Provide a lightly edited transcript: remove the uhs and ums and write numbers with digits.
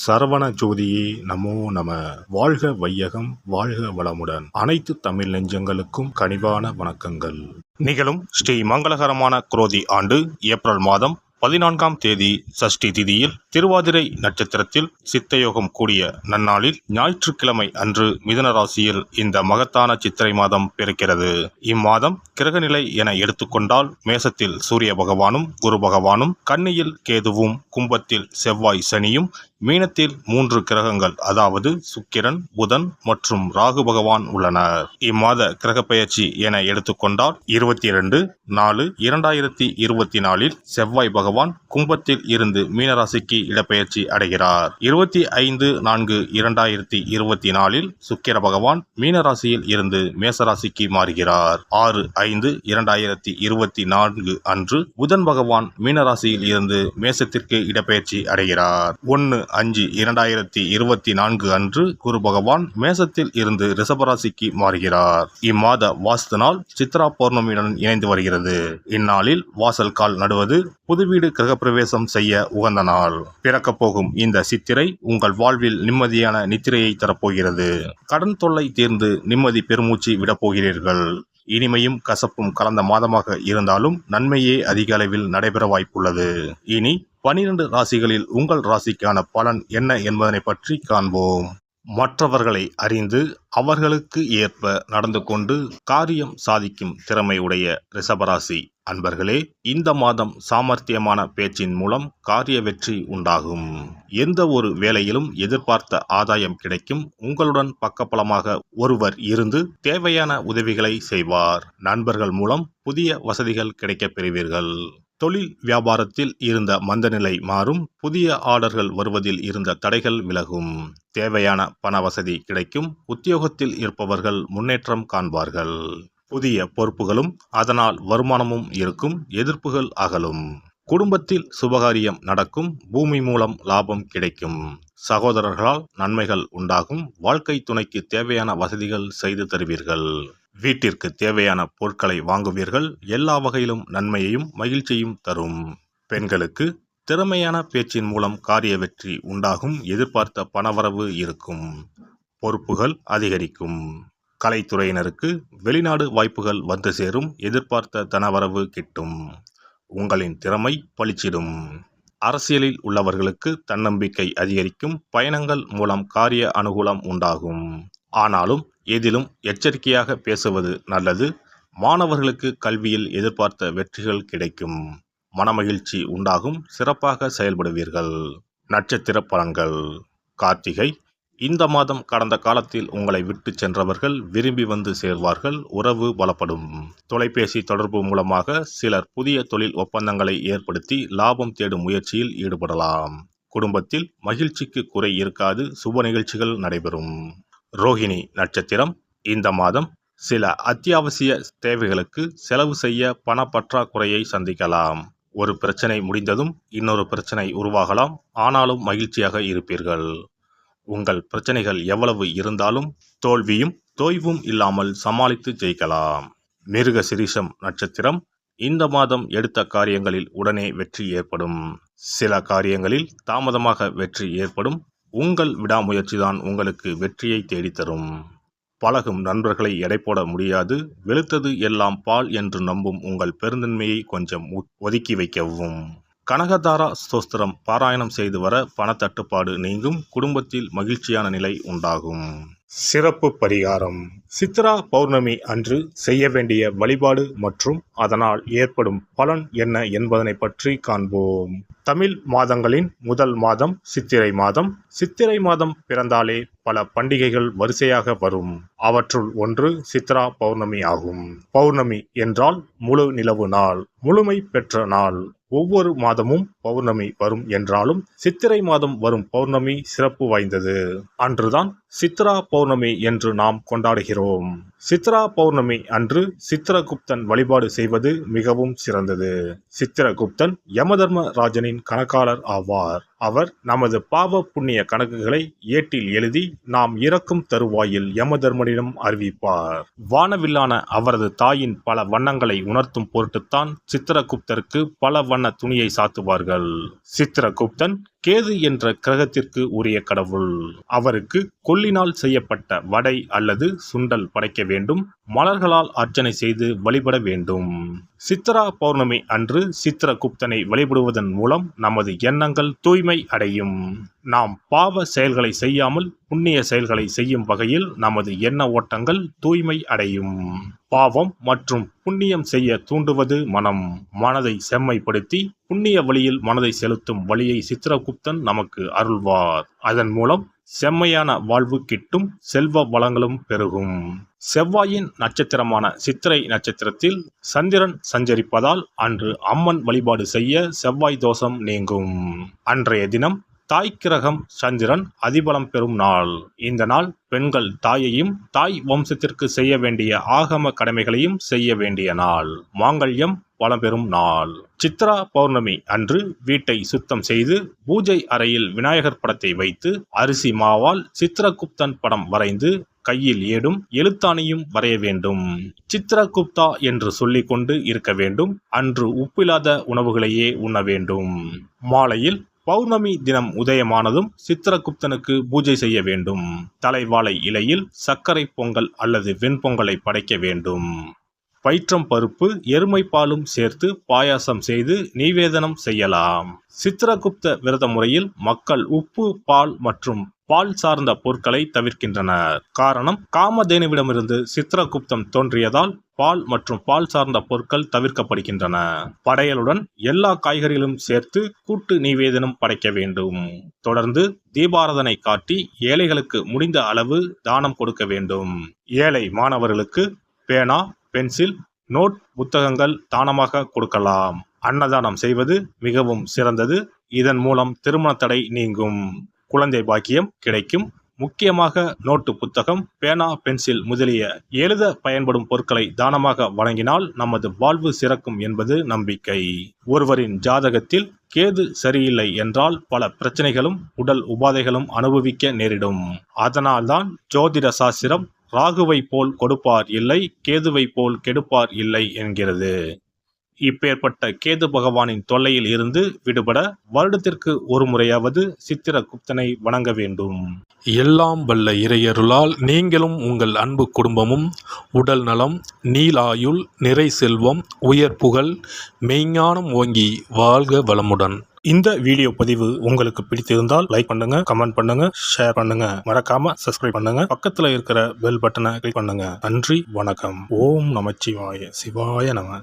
சரவண ஜோதியே நமோ நம. வாழ்க வையகம், வாழ்க வளமுடன். அனைத்து தமிழ் நெஞ்சங்களுக்கும் கனிவான வணக்கங்கள். நிகழும் ஸ்ரீ மங்களகரமான குரோதி ஆண்டு ஏப்ரல் மாதம் 14ஆம் தேதி சஷ்டி திதியில் திருவாதிரை நட்சத்திரத்தில் சித்தயோகம் கூடிய நன்னாளில் ஞாயிற்றுக்கிழமை அன்று மிதுன ராசியில் இந்த மகத்தான சித்திரை மாதம் பிறக்கிறது. இம்மாதம் கிரகநிலை என எடுத்துக்கொண்டால் மேசத்தில் சூரிய பகவானும் குரு பகவானும், கன்னியில் கேதுவும், கும்பத்தில் செவ்வாய் சனியும், மீனத்தில் 3 கிரகங்கள் அதாவது சுக்கிரன், புதன் மற்றும் ராகு பகவான் உள்ளனர். இம்மாத கிரகப்பெயர்ச்சி என எடுத்துக்கொண்டால் 22/4/2024 செவ்வாய் பகவான் கும்பத்தில் இருந்து மீனராசிக்கு இடப்பெயர்ச்சி அடைகிறார். 25/4/2024 சுக்கிர பகவான் மீனராசியில் இருந்து மேசராசிக்கு மாறுகிறார். 6/5/2024 அன்று புதன் பகவான் மீனராசியில் இருந்து மேசத்திற்கு இடப்பெயர்ச்சி அடைகிறார். 1/5/2024 அன்று குரு பகவான் மேசத்தில் இருந்து ரிஷபராசிக்கு மாறுகிறார். இம்மாத வாஸ்து நாள் சித்ரா பௌர்ணமியுடன் இணைந்து வருகிறது. இந்நாளில் வாசல் கால் நடுவது, புது வீடு கிரகப்பிரவேசம் செய்ய உகந்த நாள். பிறக்கப் போகும் இந்த சித்திரை உங்கள் வாழ்வில் நிம்மதியான நித்திரையை தரப்போகிறது. கடன் தொல்லை தீர்ந்து நிம்மதி பெருமூச்சு விடப்போகிறீர்கள். இனிமையும் கசப்பும் கலந்த மாதமாக இருந்தாலும் நன்மையே அதிக அளவில் நடைபெற வாய்ப்புள்ளது. இனி 12 ராசிகளில் உங்கள் ராசிக்கான பலன் என்ன என்பதனை பற்றி காண்போம். மற்றவர்களை அறிந்து அவர்களுக்கு ஏற்ப நடந்து கொண்டு காரியம் சாதிக்கும் திறமை உடைய ரிஷபராசி அன்பர்களே, இந்த மாதம் சாமர்த்தியமான பேச்சின் மூலம் காரிய வெற்றி உண்டாகும். எந்த ஒரு வேலையிலும் எதிர்பார்த்த ஆதாயம் கிடைக்கும். உங்களுடன் பக்கபலமாக ஒருவர் இருந்து தேவையான உதவிகளை செய்வார். நண்பர்கள் மூலம் புதிய வசதிகள் கிடைக்கப் பெறுவீர்கள். தொழில் வியாபாரத்தில் இருந்த மந்தநிலை மாறும். புதிய ஆர்டர்கள் வருவதில் இருந்த தடைகள் விலகும். தேவையான பண வசதி கிடைக்கும். உத்தியோகத்தில் இருப்பவர்கள் முன்னேற்றம் காண்பார்கள். புதிய பொறுப்புகளும் அதனால் வருமானமும் இருக்கும். எதிர்ப்புகள் அகலும். குடும்பத்தில் சுபகாரியம் நடக்கும். பூமி மூலம் லாபம் கிடைக்கும். சகோதரர்களால் நன்மைகள் உண்டாகும். வாழ்க்கை துணைக்கு தேவையான வசதிகள் செய்து தருவீர்கள். வீட்டிற்கு தேவையான பொருட்களை வாங்குவீர்கள். எல்லா வகையிலும் நன்மையையும் மகிழ்ச்சியும் தரும். பெண்களுக்கு திறமையான பேச்சின் மூலம் காரிய வெற்றி உண்டாகும். எதிர்பார்த்த பணவரவு இருக்கும். பொறுப்புகள் அதிகரிக்கும். கலைத்துறையினருக்கு வெளிநாடு வாய்ப்புகள் வந்து சேரும். எதிர்பார்த்த தனவரவு கிட்டும். உங்களின் திறமை பளிச்சிடும். அரசியலில் உள்ளவர்களுக்கு தன்னம்பிக்கை அதிகரிக்கும். பயணங்கள் மூலம் காரிய அனுகூலம் உண்டாகும். ஆனாலும் எதிலும் எச்சரிக்கையாக பேசுவது நல்லது. மாணவர்களுக்கு கல்வியில் எதிர்பார்த்த வெற்றிகள் கிடைக்கும். மனமகிழ்ச்சி உண்டாகும். சிறப்பாக செயல்படுவீர்கள். நட்சத்திர பலன்கள். கார்த்திகை. இந்த மாதம் கடந்த காலத்தில் உங்களை விட்டு சென்றவர்கள் விரும்பி வந்து சேர்வார்கள். உறவு பலப்படும். தொலைபேசி தொடர்பு மூலமாக சிலர் புதிய தொழில் ஒப்பந்தங்களை ஏற்படுத்தி லாபம் தேடும் முயற்சியில் ஈடுபடலாம். குடும்பத்தில் மகிழ்ச்சிக்கு குறை இருக்காது. சுப நிகழ்ச்சிகள் நடைபெறும். ரோஹிணி நட்சத்திரம். இந்த மாதம் சில அத்தியாவசிய தேவைகளுக்கு செலவு செய்ய பண பற்றாக்குறையை சந்திக்கலாம். ஒரு பிரச்சனை முடிந்ததும் இன்னொரு பிரச்சனை உருவாகலாம். ஆனாலும் மகிழ்ச்சியாக இருப்பீர்கள். உங்கள் பிரச்சனைகள் எவ்வளவு இருந்தாலும் தோல்வியும் தோய்வும் இல்லாமல் சமாளித்து ஜெயிக்கலாம். மிருக சிரீஷம் நட்சத்திரம். இந்த மாதம் எடுத்த காரியங்களில் உடனே வெற்றி ஏற்படும். சில காரியங்களில் தாமதமாக வெற்றி ஏற்படும். உங்கள் விடாமுயற்சிதான் உங்களுக்கு வெற்றியை தேடித்தரும். பழகும் நண்பர்களை எடை போட முடியாது. வெளுத்தது எல்லாம் பால் என்று நம்பும் உங்கள் பெருந்தன்மையை கொஞ்சம் ஒதுக்கி வைக்கவும். கனகதாரா ஸ்தோத்திரம் பாராயணம் செய்து வர பணத்தட்டுப்பாடு நீங்கும். குடும்பத்தில் மகிழ்ச்சியான நிலை உண்டாகும். சிறப்பு பரிகாரம். சித்ரா பௌர்ணமி அன்று செய்ய வேண்டிய வழிபாடு மற்றும் அதனால் ஏற்படும் பலன் என்ன என்பதனை பற்றி காண்போம். தமிழ் மாதங்களின் முதல் மாதம் சித்திரை மாதம். சித்திரை மாதம் பிறந்தாலே பல பண்டிகைகள் வரிசையாக வரும். அவற்றுள் ஒன்று சித்ரா பௌர்ணமி ஆகும். பௌர்ணமி என்றால் முழு நிலவு நாள், முழுமை பெற்ற நாள். ஒவ்வொரு மாதமும் பௌர்ணமி வரும் என்றாலும் சித்திரை மாதம் வரும் பௌர்ணமி சிறப்பு வாய்ந்தது. அன்றுதான் சித்ரா பௌர்ணமி என்று நாம் கொண்டாடுகிறோம். சித்ரா பௌர்ணமி அன்று சித்திரகுப்தன் வழிபாடு செய்வது மிகவும் சிறந்தது. சித்திரகுப்தன் யமதர்ம ராஜனின் கணக்காளர் ஆவார். அவர் நமது பாவ புண்ணிய கணக்குகளை ஏட்டில் எழுதி நாம் இறக்கும் தருவாயில் யமதர்மனிடம் அறிவிப்பார். வானவில்லான அவரது தாயின் பல வண்ணங்களை உணர்த்தும் பொருட்டுத்தான் சித்திரகுப்தருக்கு பல வண்ண துணியை சாத்துவார்கள். சித்திரகுப்தன் கேது என்ற கிரகத்திற்கு உரிய கடவுள். அவருக்கு கொள்ளினால் செய்யப்பட்ட வடை அல்லது சுண்டல் படைக்க வேண்டும். மலர்களால் அர்ச்சனை செய்து வழிபட வேண்டும். சித்ரா பௌர்ணமி அன்று சித்ரகுப்தனை வழிபடுவதன் மூலம் நமது எண்ணங்கள் தூய்மை அடையும். நாம் பாவ செயல்களை செய்யாமல் புண்ணிய செயல்களை செய்யும் வகையில் நமது எண்ண ஓட்டங்கள் தூய்மை அடையும். பாவம் மற்றும் புண்ணியம் செய்ய தூண்டுவது மனம். மனதை செம்மைப்படுத்தி புண்ணிய வழியில் மனதை செலுத்தும் வழியை சித்ரகுப்தன் நமக்கு அருள்வார். அதன் மூலம் செம்மையான வாழ்வு கிட்டும், செல்வ வளங்களும் பெருகும். செவ்வாயின் நட்சத்திரமான சித்திரை நட்சத்திரத்தில் சந்திரன் சஞ்சரிப்பதால் அன்று அம்மன் வழிபாடு செய்ய செவ்வாய் தோஷம் நீங்கும். அன்றைய தினம் தாய் கிரகம் சந்திரன் அதிபலம் பெறும் நாள். இந்த நாள் பெண்கள் தாயையும் தாய் வம்சத்திற்கு செய்ய வேண்டிய ஆகம கடமைகளையும் செய்ய வேண்டிய நாள். மாங்கல்யம் வளம் பெறும் நாள். சித்ரா பௌர்ணமி அன்று வீட்டை சுத்தம் செய்து பூஜை அறையில் விநாயகர் படத்தை வைத்து அரிசி மாவால் சித்ரகுப்தன் படம் வரைந்து கையில் ஏடும் எழுத்தாணியும் வரைய வேண்டும். சித்ரகுப்தா என்று சொல்லிக் கொண்டு இருக்க வேண்டும். அன்று உப்பில்லாத உணவுகளையே உண்ண வேண்டும். மாலையில் பௌர்ணமி தினம் உதயமானதும் சித்ரகுப்தனுக்கு பூஜை செய்ய வேண்டும். தலைவாழை இலையில் சர்க்கரை பொங்கல் அல்லது வெண்பொங்கலை படைக்க வேண்டும். பயிற்றம் பருப்பு எருமை பாலும் சேர்த்து பாயாசம் செய்து நிவேதனம் செய்யலாம். சித்ரகுப்த விரத முறையில் மக்கள் உப்பு, பால் மற்றும் பால் சார்ந்த பொருட்களை தவிர்க்கின்றனர். காரணம், காமதேனுவிடமிருந்து சித்ரகுப்தம் தோன்றியதால் பால் மற்றும் பால் சார்ந்த பொருட்கள் தவிர்க்கப்படுகின்றன. படையலுடன் எல்லா காய்கறிகளும் சேர்த்து கூட்டு நிவேதனம் படைக்க வேண்டும். தொடர்ந்து தீபாராதனை காட்டி ஏழைகளுக்கு முடிந்த அளவு தானம் கொடுக்க வேண்டும். ஏழை மாணவர்களுக்கு பேனா, பென்சில், நோட், புத்தகங்கள் தானமாக கொடுக்கலாம். அன்னதானம் செய்வது மிகவும் சிறந்தது. இதன் மூலம் திருமண தடை நீங்கும், குழந்தை பாக்கியம் கிடைக்கும். முக்கியமாக நோட்டு புத்தகம், பேனா, பென்சில் முதலிய எழுத பயன்படும் பொருட்களை தானமாக வழங்கினால் நமது வாழ்வு சிறக்கும் என்பது நம்பிக்கை. ஒருவரின் ஜாதகத்தில் கேது சரியில்லை என்றால் பல பிரச்சனைகளும் உடல் உபாதைகளும் அனுபவிக்க நேரிடும். அதனால்தான் ஜோதிட சாஸ்திரம் ராகுவை போல் கொடுப்பார் இல்லை, கேதுவை போல் கெடுப்பார் இல்லை என்கிறது. இப்பேற்பட்ட கேது பகவானின் தொல்லையில் இருந்து விடுபட வருடத்திற்கு ஒரு முறையாவது சித்திரகுப்தனை வணங்க வேண்டும். எல்லாம் வல்ல இறையருளால் நீங்களும் உங்கள் அன்பு குடும்பமும் உடல் நலம், நீலாயுள், நிறை செல்வம், உயர் புகழ், மெய்ஞானம் ஓங்கி வாழ்க வளமுடன். இந்த வீடியோ பதிவு உங்களுக்கு பிடித்திருந்தால் லைக் பண்ணுங்க, கமெண்ட் பண்ணுங்க, ஷேர் பண்ணுங்க. மறக்காம சப்ஸ்கிரைப் பண்ணுங்க. பக்கத்துல இருக்கிற பெல் பட்டனை கிளிக் பண்ணுங்க. நன்றி, வணக்கம். ஓம் நமச்சிவாய. சிவாய நம.